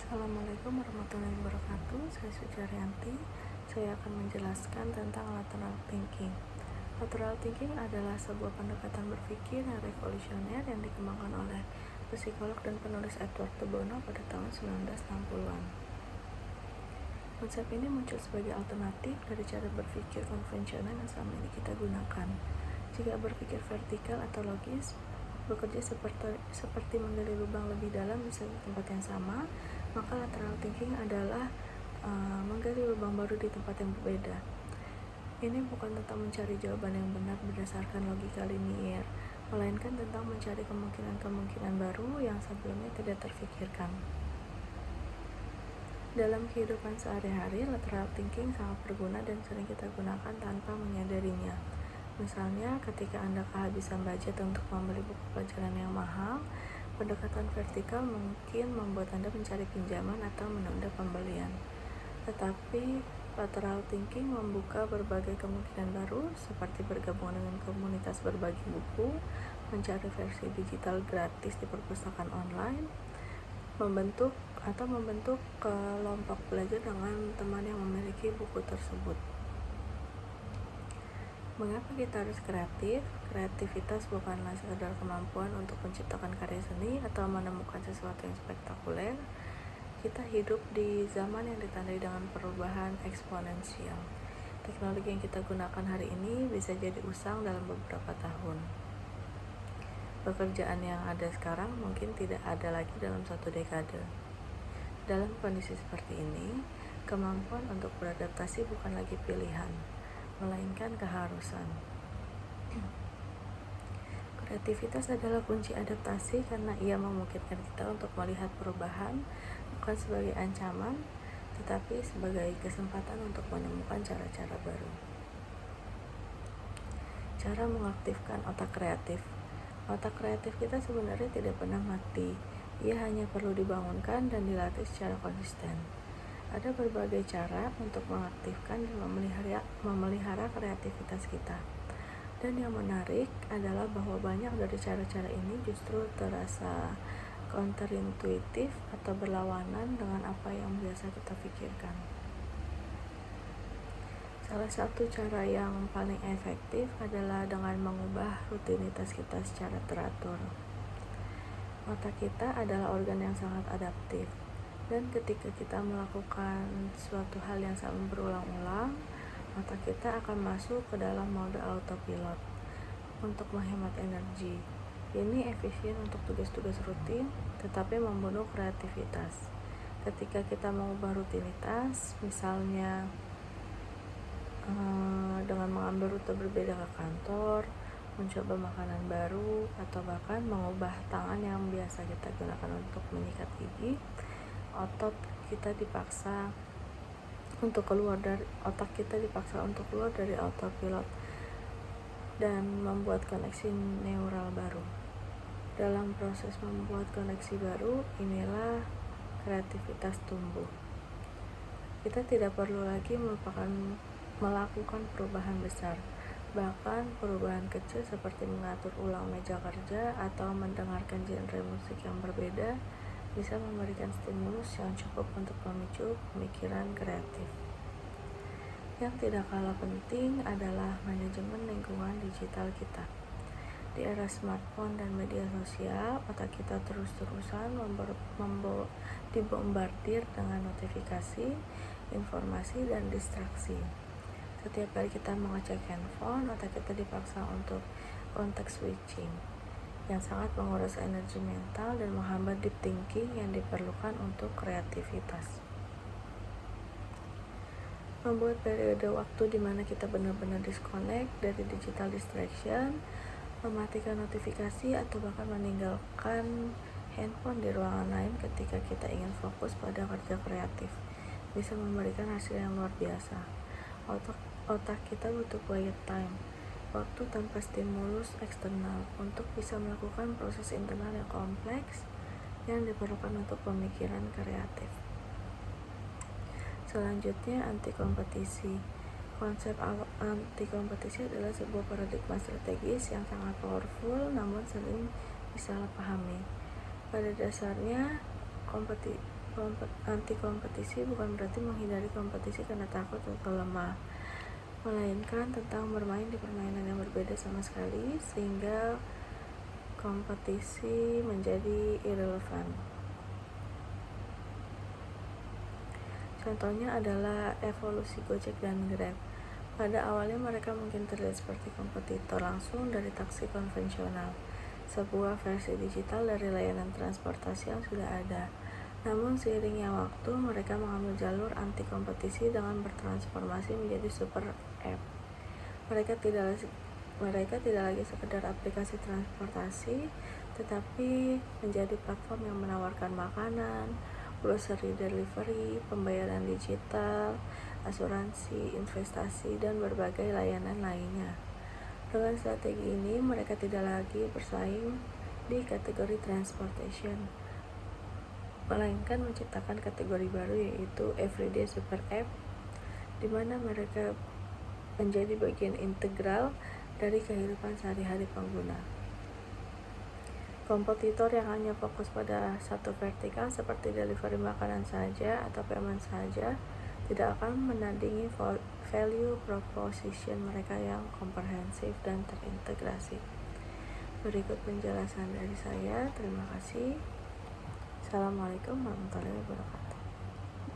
Assalamualaikum warahmatullahi wabarakatuh. Saya Sujaryanti. Saya akan menjelaskan tentang lateral thinking. Lateral thinking adalah sebuah pendekatan berpikir yang revolusioner yang dikembangkan oleh psikolog dan penulis Edward de Bono pada tahun 1960-an. Konsep ini muncul sebagai alternatif dari cara berpikir konvensional yang selama ini kita gunakan. Jika berpikir vertikal atau logis, bekerja seperti menggali lubang lebih dalam di tempat yang sama, maka lateral thinking adalah menggali lubang baru di tempat yang berbeda. Ini bukan tentang mencari jawaban yang benar berdasarkan logika linier, melainkan tentang mencari kemungkinan-kemungkinan baru yang sebelumnya tidak terfikirkan. Dalam kehidupan sehari-hari, lateral thinking sangat berguna dan sering kita gunakan tanpa menyadarinya. Misalnya, ketika Anda kehabisan budget untuk membeli buku pelajaran yang mahal, pendekatan vertikal mungkin membuat Anda mencari pinjaman atau menunda pembelian. Tetapi, lateral thinking membuka berbagai kemungkinan baru, seperti bergabung dengan komunitas berbagi buku, mencari versi digital gratis di perpustakaan online, membentuk kelompok belajar dengan teman yang memiliki buku tersebut. Mengapa kita harus kreatif? Kreativitas bukanlah sekedar kemampuan untuk menciptakan karya seni atau menemukan sesuatu yang spektakuler. Kita hidup di zaman yang ditandai dengan perubahan eksponensial. Teknologi yang kita gunakan hari ini bisa jadi usang dalam beberapa tahun. Pekerjaan yang ada sekarang mungkin tidak ada lagi dalam satu dekade. Dalam kondisi seperti ini, kemampuan untuk beradaptasi bukan lagi pilihan, melainkan keharusan. Kreativitas adalah kunci adaptasi karena ia memungkinkan kita untuk melihat perubahan bukan sebagai ancaman, tetapi sebagai kesempatan untuk menemukan cara-cara baru. Cara mengaktifkan otak kreatif. Otak kreatif kita sebenarnya tidak pernah mati. Ia hanya perlu dibangunkan dan dilatih secara konsisten. Ada berbagai cara untuk mengaktifkan dan memelihara kreativitas kita. Dan yang menarik adalah bahwa banyak dari cara-cara ini justru terasa counterintuitif atau berlawanan dengan apa yang biasa kita pikirkan. Salah satu cara yang paling efektif adalah dengan mengubah rutinitas kita secara teratur. Otak kita adalah organ yang sangat adaptif. Dan ketika kita melakukan suatu hal yang sama berulang-ulang, otak kita akan masuk ke dalam mode autopilot untuk menghemat energi. Ini efisien untuk tugas-tugas rutin, tetapi membunuh kreativitas. Ketika kita mengubah rutinitas, misalnya dengan mengambil rute berbeda ke kantor, mencoba makanan baru, atau bahkan mengubah tangan yang biasa kita gunakan untuk menyikat gigi, otak kita dipaksa untuk keluar dari autopilot dan membuat koneksi neural baru. Dalam proses membuat koneksi baru, inilah kreativitas tumbuh. Kita tidak perlu lagi melakukan perubahan besar. Bahkan perubahan kecil seperti mengatur ulang meja kerja atau mendengarkan genre musik yang berbeda bisa memberikan stimulus yang cukup untuk memicu pemikiran kreatif. Yang tidak kalah penting adalah manajemen lingkungan digital kita. Di era smartphone dan media sosial, otak kita terus-terusan dibombardir dengan notifikasi, informasi, dan distraksi. Setiap kali kita mengecek handphone, otak kita dipaksa untuk context switching, yang sangat menguras energi mental dan menghambat deep thinking yang diperlukan untuk kreativitas. Membuat periode waktu di mana kita benar-benar disconnect dari digital distraction, mematikan notifikasi, atau bahkan meninggalkan handphone di ruangan lain ketika kita ingin fokus pada kerja kreatif bisa memberikan hasil yang luar biasa. Otak kita butuh quiet time, waktu tanpa stimulus eksternal, untuk bisa melakukan proses internal yang kompleks yang diperlukan untuk pemikiran kreatif. Selanjutnya, anti-kompetisi. Konsep anti-kompetisi adalah sebuah paradigma strategis yang sangat powerful namun sering disalahpahami. Pada dasarnya, Anti kompetisi bukan berarti menghindari kompetisi karena takut atau lemah, melainkan tentang bermain di permainan yang berbeda sama sekali sehingga kompetisi menjadi irrelevan. Contohnya adalah evolusi Gojek dan Grab. Pada awalnya mereka mungkin terlihat seperti kompetitor langsung dari taksi konvensional, sebuah versi digital dari layanan transportasi yang sudah ada. Namun seiringnya waktu, mereka mengambil jalur anti kompetisi dengan bertransformasi menjadi super app. Mereka tidak lagi sekedar aplikasi transportasi, tetapi menjadi platform yang menawarkan makanan, grocery delivery, pembayaran digital, asuransi, investasi, dan berbagai layanan lainnya. Dengan strategi ini, mereka tidak lagi bersaing di kategori transportation, melainkan menciptakan kategori baru yaitu everyday super app, di mana mereka menjadi bagian integral dari kehidupan sehari-hari pengguna. Kompetitor yang hanya fokus pada satu vertikal seperti delivery makanan saja atau payment saja tidak akan menandingi value proposition mereka yang komprehensif dan terintegrasi. Berikut penjelasan dari saya. Terima kasih. Assalamualaikum warahmatullahi wabarakatuh.